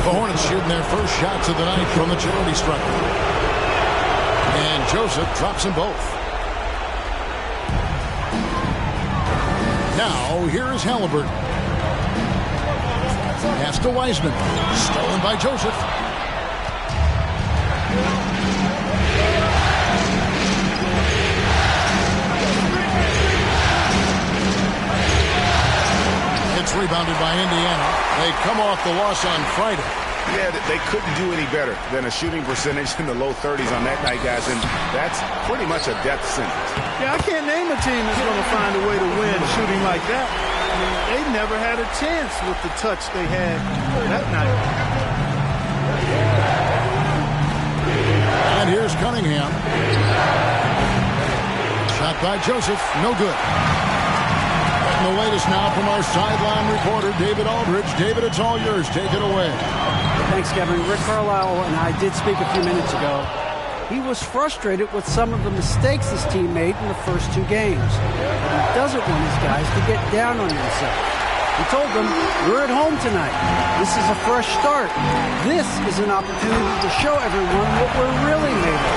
The Hornets shooting their first shots of the night from the charity stripe. And Joseph drops them both. Now, here is Halliburton. Pass to Wiseman. Stolen by Joseph. It's rebounded by Indiana. They come off the loss on Friday. Yeah, they couldn't do any better than a shooting percentage in the low 30s on that night, guys, and that's pretty much a death sentence. Yeah, I can't name a team that's going to find a way to win shooting like that. I mean, they never had a chance with the touch they had that night. And here's Cunningham. Shot by Joseph, no good. And the latest now from our sideline reporter, David Aldridge. David, it's all yours. Take it away. Thanks, Kevin. Rick Carlisle and I did speak a few minutes ago. He was frustrated with some of the mistakes his team made in the first two games. He doesn't want his guys to get down on themselves. He told them, we're at home tonight. This is a fresh start. This is an opportunity to show everyone what we're really made of.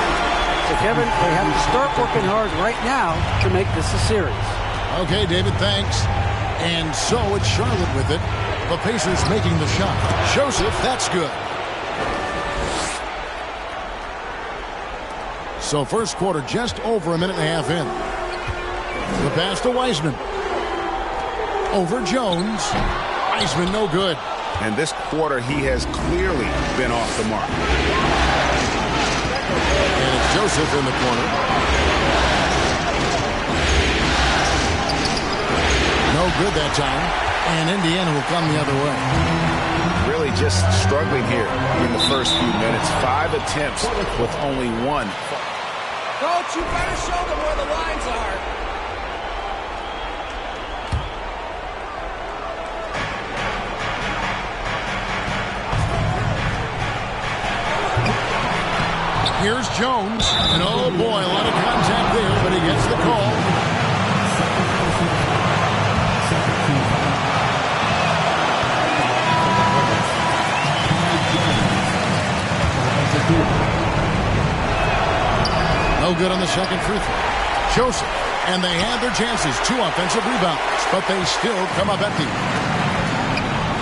So, Kevin, they have to start working hard right now to make this a series. Okay, David, thanks. And so it's Charlotte with it. The Pacers making the shot. Joseph, that's good. So first quarter just over a minute and a half in. The pass to Wiseman. Over Jones. Wiseman no good. And this quarter he has clearly been off the mark. And it's Joseph in the corner. No good that time. And Indiana will come the other way. Really just struggling here in the first few minutes. 5 attempts with only one. Coach, you better show them where the lines are. Here's Jones. And oh boy, a lot of contact there, but he gets the call. No good on the second free throw. Joseph, and they had their chances. 2 offensive rebounds, but they still come up empty.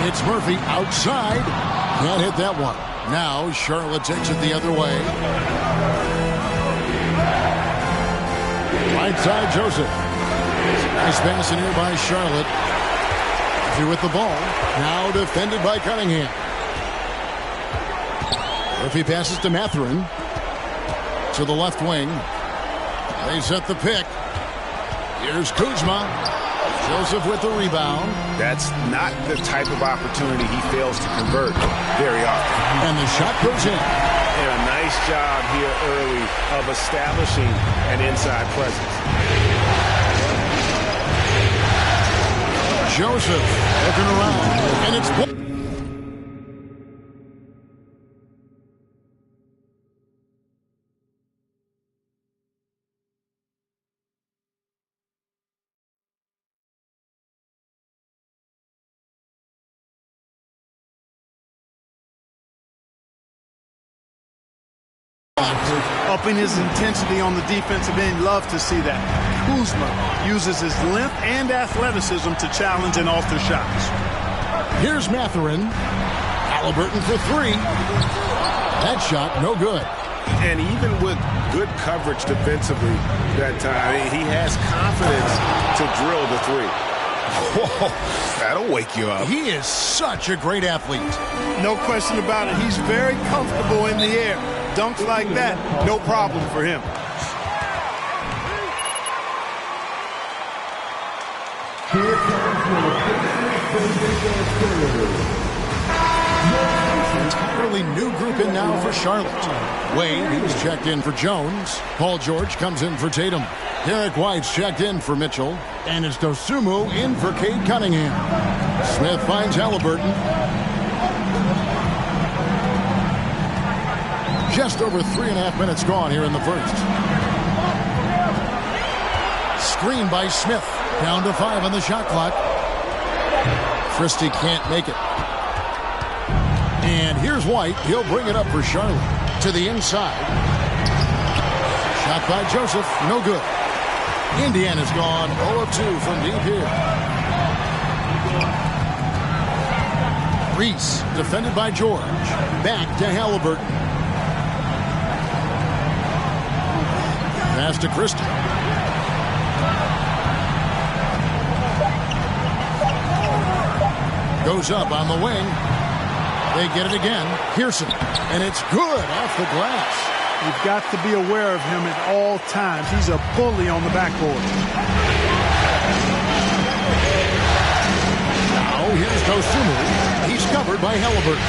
It's Murphy outside. Can't hit that one. Now Charlotte takes it the other way. Right side, Joseph. Nice pass in here by Charlotte. Through with the ball. Now defended by Cunningham. Murphy passes to Mathurin. To the left wing. They set the pick. Here's Kuzma. Joseph with the rebound. That's not the type of opportunity he fails to convert very often. And the shot goes in. And a nice job here early of establishing an inside presence. Joseph looking around. And it's... Upping his intensity on the defensive end. Love to see that. Kuzma uses his length and athleticism to challenge and alter shots. Here's Mathurin. Halliburton for 3. That shot, no good. And even with good coverage defensively that time, he has confidence to drill the 3. Whoa, that'll wake you up. He is such a great athlete. No question about it. He's very comfortable in the air. Dunks like that, no problem for him. Entirely new group in now for Charlotte. Wade, he's checked in for Jones. Paul George comes in for Tatum. Derek White's checked in for Mitchell. And it's Dosunmu in for Cade Cunningham. Smith finds Halliburton. Just over 3.5 minutes gone here in the first. Screen by Smith. Down to 5 on the shot clock. Christie can't make it. And here's White. He'll bring it up for Charlotte. To the inside. Shot by Joseph. No good. Indiana's gone 0 of 2 from deep here. Reese, defended by George. Back to Halliburton. Pass to Christie. Goes up on the wing. They get it again. Pearson. And it's good off the glass. You've got to be aware of him at all times. He's a bully on the backboard. Now here's Dosunmu. He's covered by Halliburton.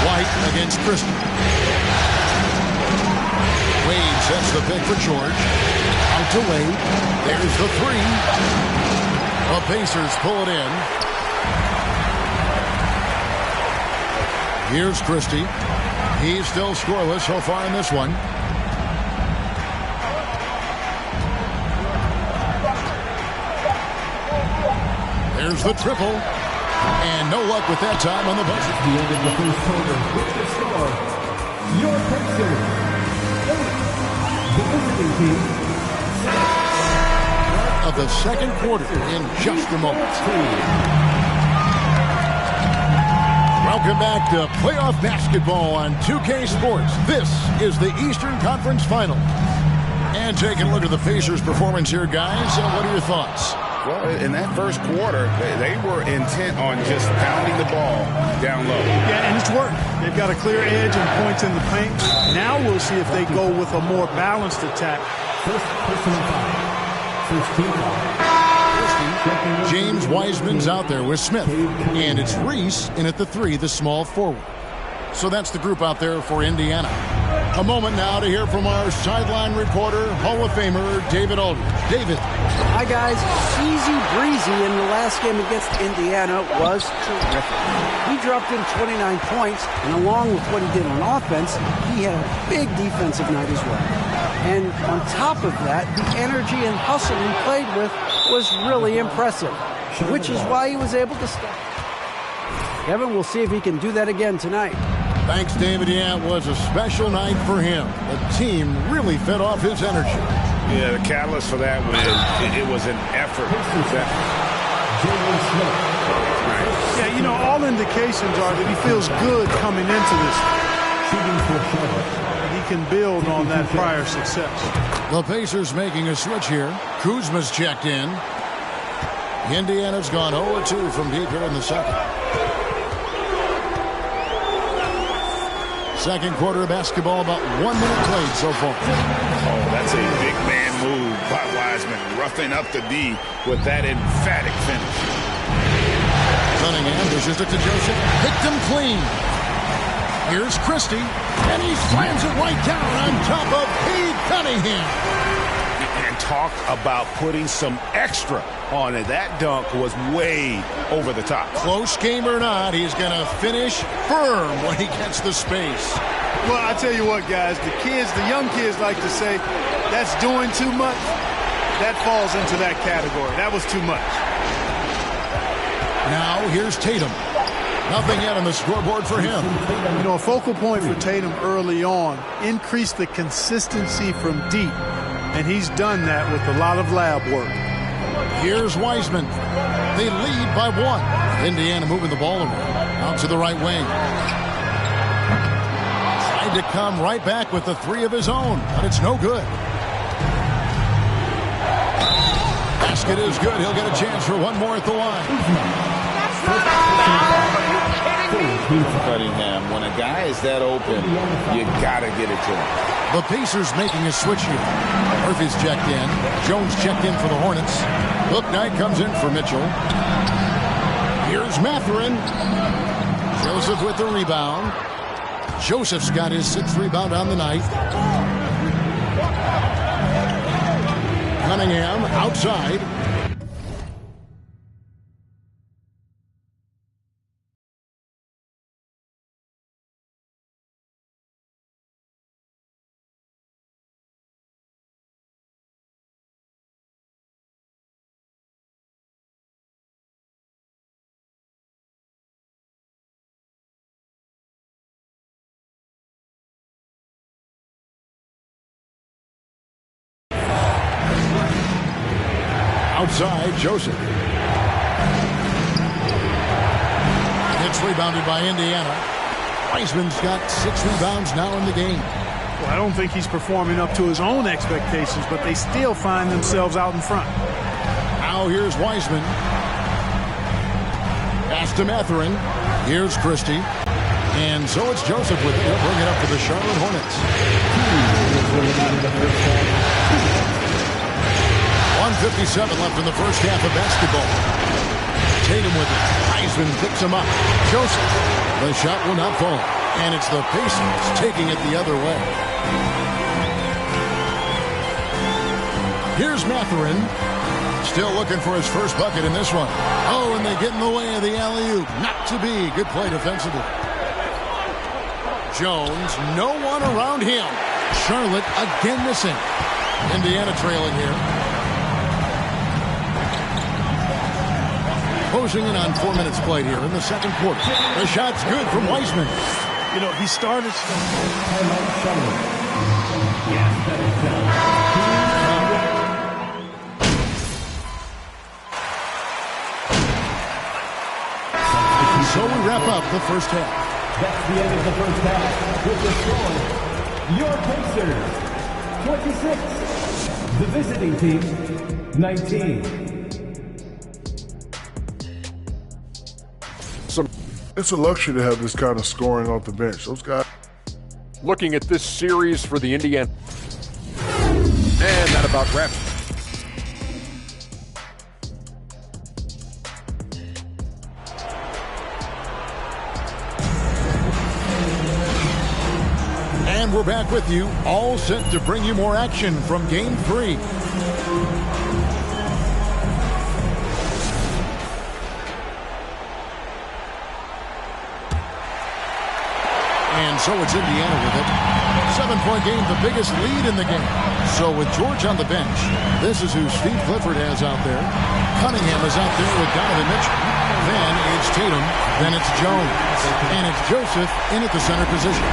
White against Christie. Wade sets the pick for George. Out to Wade. There's the three. The Pacers pull it in. Here's Christie. He's still scoreless so far in this one. There's the triple. And no luck with that time on the buzzer. The end of the first quarter with the score, your Pacers 8. The visiting team. Of the second quarter in just a moment. Welcome back to playoff basketball on 2K Sports. This is the Eastern Conference Final. And taking a look at the Pacers' performance here, guys. What are your thoughts? Well, in that first quarter, they were intent on just pounding the ball down low. Yeah, and it's worked. They've got a clear edge and points in the paint. Now we'll see if they go with a more balanced attack. First personal foul. First team foul. James Wiseman's out there with Smith. And it's Reese in at the three, the small forward. So that's the group out there for Indiana. A moment now to hear from our sideline reporter, Hall of Famer David Aldridge. David. Hi, guys. Easy breezy in the last game against Indiana was terrific. He dropped in 29 points, and along with what he did on offense, he had a big defensive night as well. And on top of that, the energy and hustle he played with was really impressive, which is why he was able to stop. Kevin, we'll see if he can do that again tonight. Thanks, David. Yeah, it was a special night for him. The team really fed off his energy. Yeah, the catalyst for that win, it was an effort. Yeah, you know, all indications are that he feels good coming into this. He can build on that prior success. The Pacers making a switch here. Kuzma's checked in. Indiana's gone 0-2 from deep here in the second. Second quarter of basketball, about 1 minute played so far. Oh, that's a big man move by Wiseman, roughing up the D with that emphatic finish. Cunningham dishes it to Joseph. Picked him clean. Here's Christie, and he slams it right down on top of Cade Cunningham. And talk about putting some extra on it. That dunk was way over the top. Close game or not, he's going to finish firm when he gets the space. Well, I tell you what, guys, the young kids like to say, that's doing too much. That falls into that category. That was too much. Now, here's Tatum. Nothing yet on the scoreboard for him. You know, a focal point for Tatum early on, increase the consistency from deep. And he's done that with a lot of lab work. Here's Wiseman. They lead by 1. Indiana moving the ball around. Out to the right wing. Tried to come right back with the three of his own, but it's no good. Basket is good. He'll get a chance for one more at the line. Cunningham, when a guy is that open, you gotta get it to him. The Pacers making a switch here. Murphy's checked in. Jones checked in for the Hornets. Bouknight comes in for Mitchell. Here's Mathurin. Joseph with the rebound. Joseph's got his 6th rebound on the night. Cunningham outside. Outside, Joseph. It's rebounded by Indiana. Wiseman's got 6 rebounds now in the game. Well, I don't think he's performing up to his own expectations, but they still find themselves out in front. Now here's Wiseman. Pass to Mathurin. Here's Christie. And so it's Joseph with it. He'll bring it up for the Charlotte Hornets. 1:57 left in the first half of basketball. Tatum with it. Wiseman picks him up. Joseph. The shot will not fall. And it's the Pacers taking it the other way. Here's Mathurin. Still looking for his first bucket in this one. Oh, and they get in the way of the alley-oop. Not to be. Good play defensively. Jones, no one around him. Charlotte again missing. Indiana trailing here. Closing in on 4 minutes played here in the second quarter. The shot's good from Wiseman. You know, he started. So we wrap up the first half. That's the end of the first half. With the score, your Pacers, 26. The visiting team, 19. It's a luxury to have this kind of scoring off the bench. Those guys. Looking at this series for the Indiana. And that about wraps it. And we're back with you, all set to bring you more action from Game 3. And so it's Indiana with it. 7-point game, the biggest lead in the game. So with George on the bench, this is who Steve Clifford has out there. Cunningham is out there with Donovan Mitchell. Then it's Tatum. Then it's Jones. And it's Joseph in at the center position.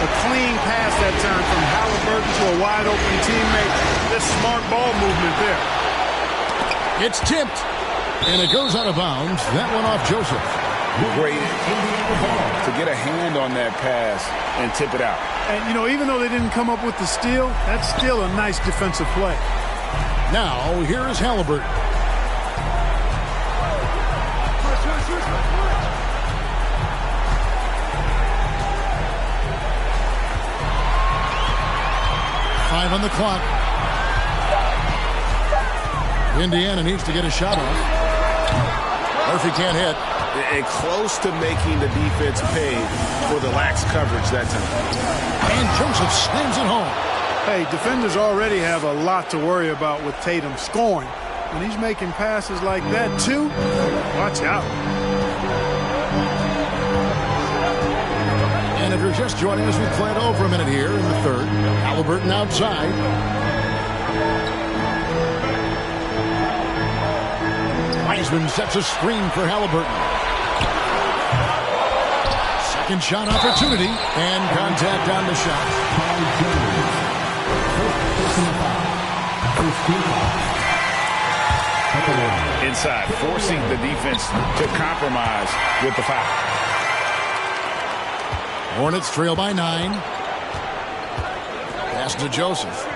A clean pass that time from Halliburton to a wide-open teammate. This smart ball movement there. It's tipped. And it goes out of bounds. That one off Joseph. Great to get a hand on that pass and tip it out. And, you know, even though they didn't come up with the steal, that's still a nice defensive play. Now, here is Halliburton. Five on the clock. Indiana needs to get a shot off. Murphy can't hit. And close to making the defense pay for the lax coverage that time. And Joseph slams it home. Hey, defenders already have a lot to worry about with Tatum scoring. When he's making passes like that, too, watch out. And if you're just joining us, we've played over a minute here in the third. Halliburton outside. Wiseman sets a screen for Halliburton. Second shot opportunity and contact on the shot. Inside, forcing the defense to compromise with the foul. Hornets trail by 9. Pass to Joseph.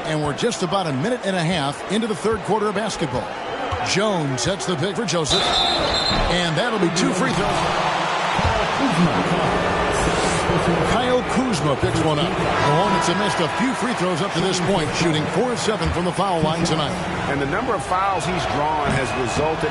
And we're just about a minute and a half into the third quarter of basketball. Jones sets the pick for Joseph. And that'll be 2 free throws. Kyle Kuzma picks one up. The Hornets have missed a few free throws up to this point, shooting 4 of 7 from the foul line tonight. And the number of fouls he's drawn has resulted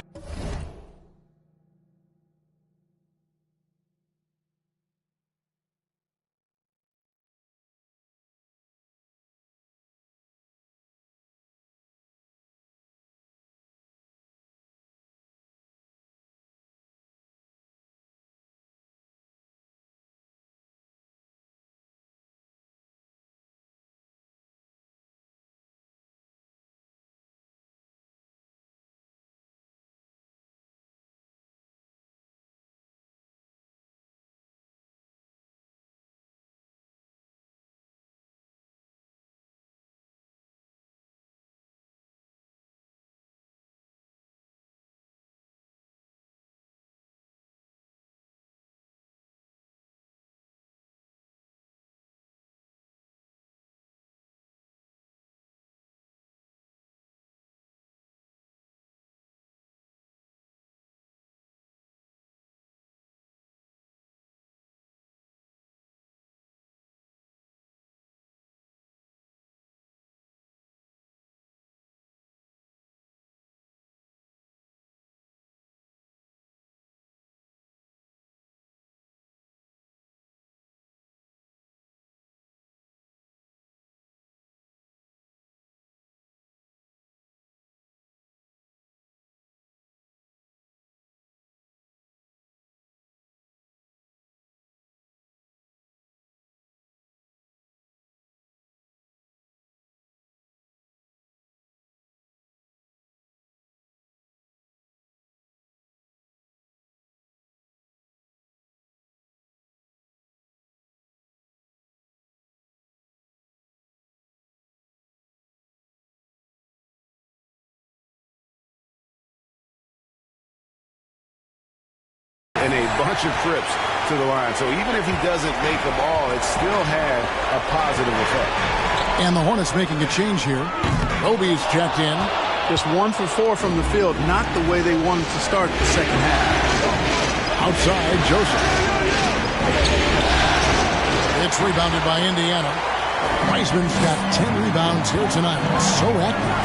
a bunch of trips to the line. So even if he doesn't make them all, it still had a positive effect. And the Hornets making a change here. Obi's checked in. Just 1 for 4 from the field, not the way they wanted to start the second half. Outside, Joseph. It's rebounded by Indiana. Wiseman's got 10 rebounds here tonight. So active.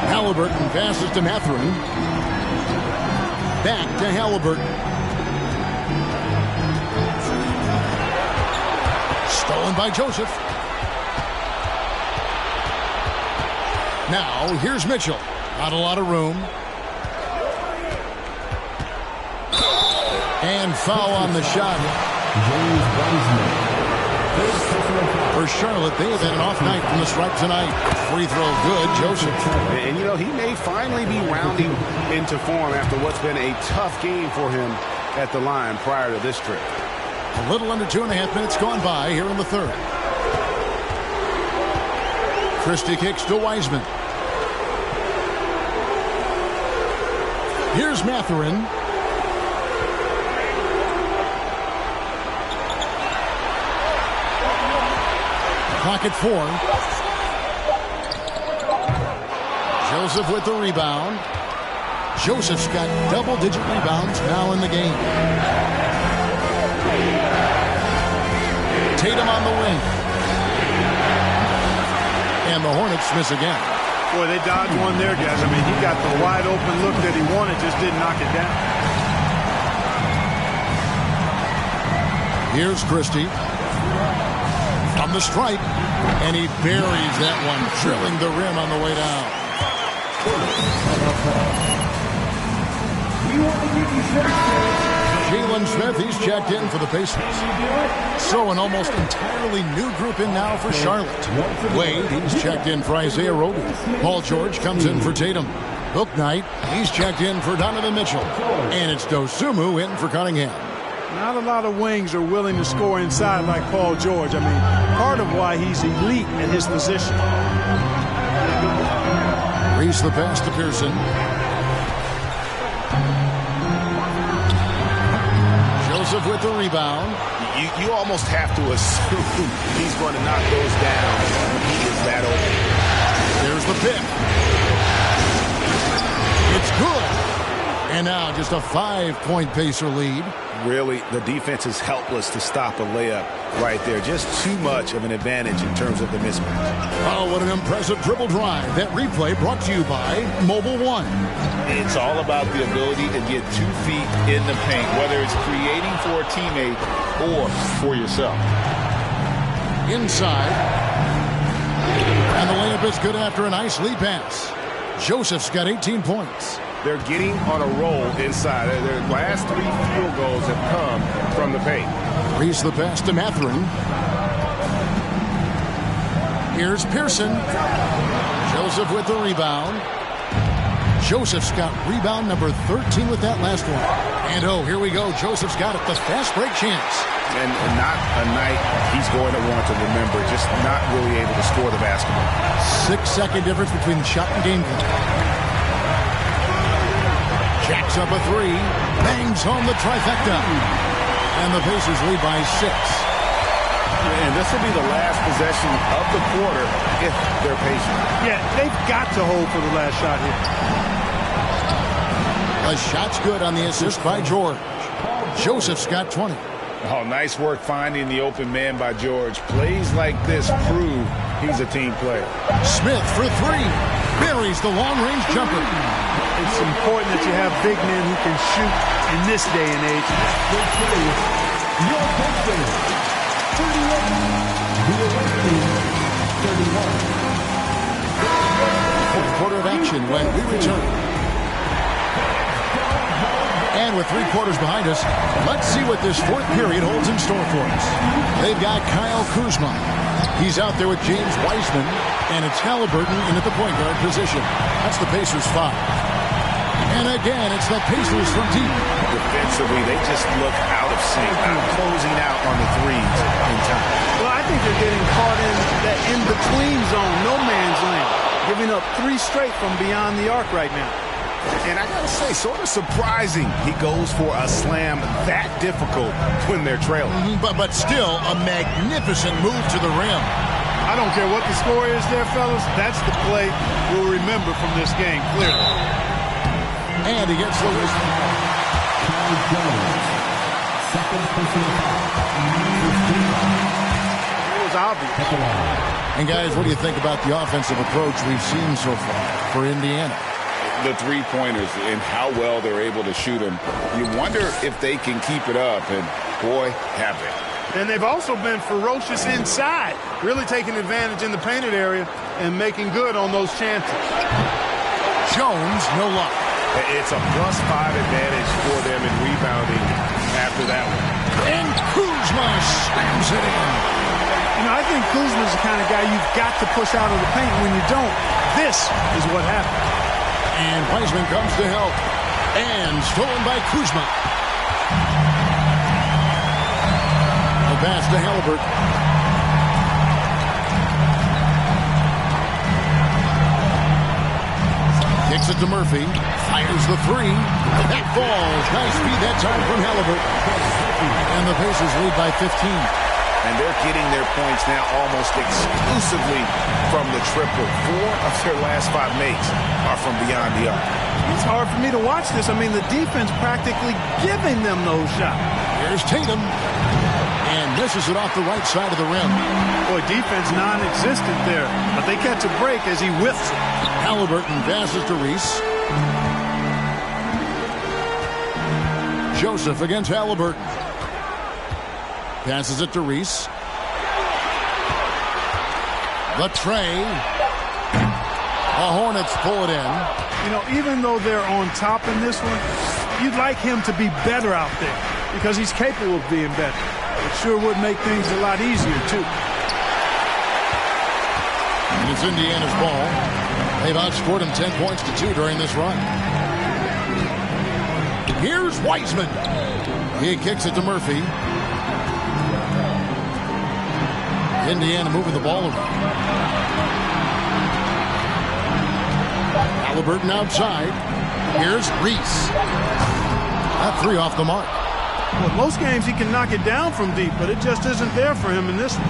Halliburton passes to Mathurin. Back to Halliburton. Stolen by Joseph. Now, here's Mitchell. Not a lot of room. And foul on the shot. For Charlotte, they have had an off night from the stripe tonight. Free throw good, Joseph. And, you know, he may finally be rounding into form after what's been a tough game for him at the line prior to this trip. A little under 2.5 minutes gone by here in the third. Christie kicks to Wiseman. Here's Mathurin. Clock at 4. Joseph with the rebound. Joseph's got double-digit rebounds now in the game. Tatum on the wing. And the Hornets miss again. Boy, they dodged one there, guys. I mean, he got the wide-open look that he wanted, just didn't knock it down. Here's Christie. On the stripe. And he buries that one, drilling the rim on the way down. Jalen Smith, he's checked in for the Pacers. So an almost entirely new group in now for Charlotte. Wade, he's checked in for Isaiah Roby. Paul George comes in for Tatum. Bouknight, he's checked in for Donovan Mitchell. And it's Dosunmu in for Cunningham. Not a lot of wings are willing to score inside like Paul George. I mean, part of why he's elite at his position. Reese the pass to Pearson. Joseph with the rebound. You almost have to assume he's going to knock those down when he is that open. There's the pick. It's good. And now just a 5-point Pacer lead. Really, the defense is helpless to stop a layup right there. Just too much of an advantage in terms of the mismatch. Oh, what an impressive dribble drive. That replay brought to you by Mobile One. It's all about the ability to get 2 feet in the paint, whether it's creating for a teammate or for yourself. Inside. And the layup is good after a nice lead pass. Joseph's got 18 points. They're getting on a roll inside. Their last 3 field goals have come from the paint. Reese the pass to Mathurin. Here's Pearson. Joseph with the rebound. Joseph's got rebound number 13 with that last one. And oh, here we go. Joseph's got it. The fast break chance. And not a night he's going to want to remember. Just not really able to score the basketball. 6-second difference between the shot and game clock. Jacks up a 3, bangs home the trifecta. And the Pacers lead by 6. And this will be the last possession of the quarter if they're patient. Yeah, they've got to hold for the last shot here. The shot's good on the assist by George. Joseph's got 20. Oh, nice work finding the open man by George. Plays like this prove he's a team player. Smith for 3. Buries the long-range jumper. It's important that you have big men who can shoot in this day and age. Fourth quarter of action when we return. And with 3 quarters behind us, let's see what this fourth period holds in store for us. They've got Kyle Kuzma. He's out there with James Wiseman, and it's Halliburton in at the point guard position. That's the Pacers 5. And again, it's the Pacers from deep. Defensively, they just look out of sync, not closing out on the threes in time. Well, I think they're getting caught in that in-between zone, no man's land, giving up 3 straight from beyond the arc right now. And I got to say, sort of surprising he goes for a slam that difficult when they're trailing. But still, a magnificent move to the rim. I don't care what the score is there, fellas. That's the play we'll remember from this game, clearly. And he gets the whistle. It was obvious. And guys, what do you think about the offensive approach we've seen so far for Indiana? The three-pointers and how well they're able to shoot them. You wonder if they can keep it up, and boy, have they. And they've also been ferocious inside, really taking advantage in the painted area and making good on those chances. Jones, no luck. It's a +5 advantage for them in rebounding after that one. And Kuzma slams it in. You know, I think Kuzma's the kind of guy you've got to push out of the paint. When you don't, this is what happens. And Wiseman comes to help. And stolen by Kuzma. The pass to Halliburton. Kicks it to Murphy. Fires the three. That falls. Nice speed that time from Halliburton. And the Pacers lead by 15. And they're getting their points now almost exclusively from the triple. 4 of their last 5 makes are from beyond the arc. It's hard for me to watch this. I mean, the defense practically giving them those shots. Here's Tatum. And misses it off the right side of the rim. Boy, defense non-existent there. But they catch a break as he whiffs it. Halliburton passes to Reese. Joseph against Halliburton. Passes it to Reese. The tray. The Hornets pull it in. You know, even though they're on top in this one, you'd like him to be better out there because he's capable of being better. It sure would make things a lot easier, too. And it's Indiana's ball. They've outscored him 10 points to 2 during this run. Here's Wiseman. He kicks it to Murphy. Indiana moving the ball around. Halliburton outside. Here's Reese. That three off the mark. Well, most games he can knock it down from deep, but it just isn't there for him in this one.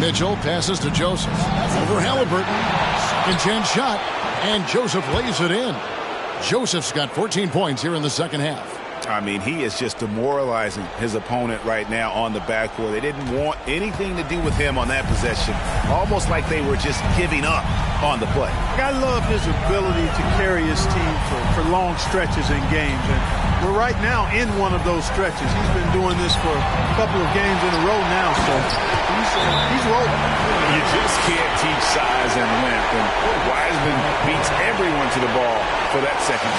Mitchell passes to Joseph. Over Halliburton. Second chance shot. And Joseph lays it in. Joseph's got 14 points here in the second half. I mean, he is just demoralizing his opponent right now on the backcourt. They didn't want anything to do with him on that possession. Almost like they were just giving up on the play. I love his ability to carry his team for long stretches in games. And we're right now in one of those stretches. He's been doing this for a couple of games in a row now, so he's rolling. You just can't teach size and length. And Wiseman beats everyone to the ball for that second.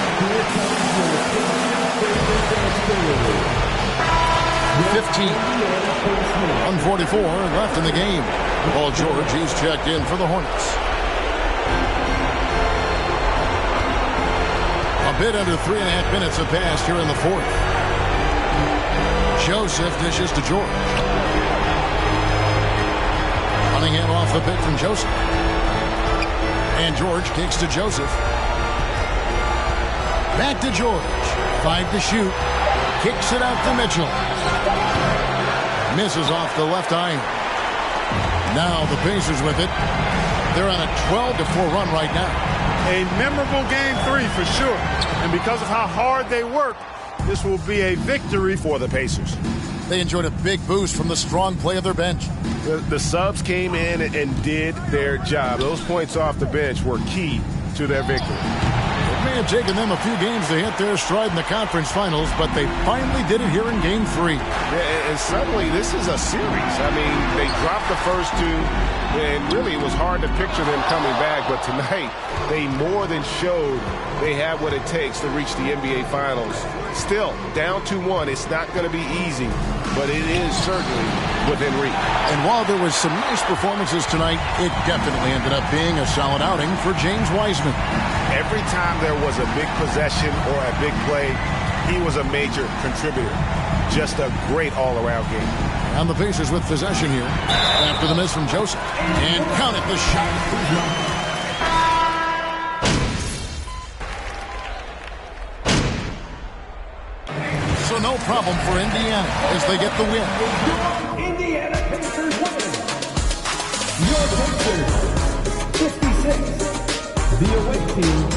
15. 144 left in the game. Paul George, he's checked in for the Hornets. A bit under 3.5 minutes have passed here in the fourth. Joseph dishes to George. Cunningham off the pick from Joseph. And George kicks to Joseph. Back to George. 5 to shoot. Kicks it out to Mitchell. Misses off the left iron. Now the Pacers with it. They're on a 12-4 run right now. A memorable game 3 for sure. And because of how hard they work, this will be a victory for the Pacers. They enjoyed a big boost from the strong play of their bench. The subs came in and did their job. Those points off the bench were key to their victory. It may have taken them a few games to hit their stride in the conference finals, but they finally did it here in Game 3. Yeah, and suddenly this is a series. I mean, they dropped the first 2, and really it was hard to picture them coming back. But tonight, they more than showed they have what it takes to reach the NBA Finals. Still, down 2-1, it's not going to be easy, but it is certainly within reach. And while there was some nice performances tonight, it definitely ended up being a solid outing for James Wiseman. Every time there was a big possession or a big play, he was a major contributor. Just a great all-around game. And the Pacers with possession here after the miss from Joseph. And count it, the shot. problem for Indiana as they get the win. Indiana Pacers win. Your Pacers, 56. The away team,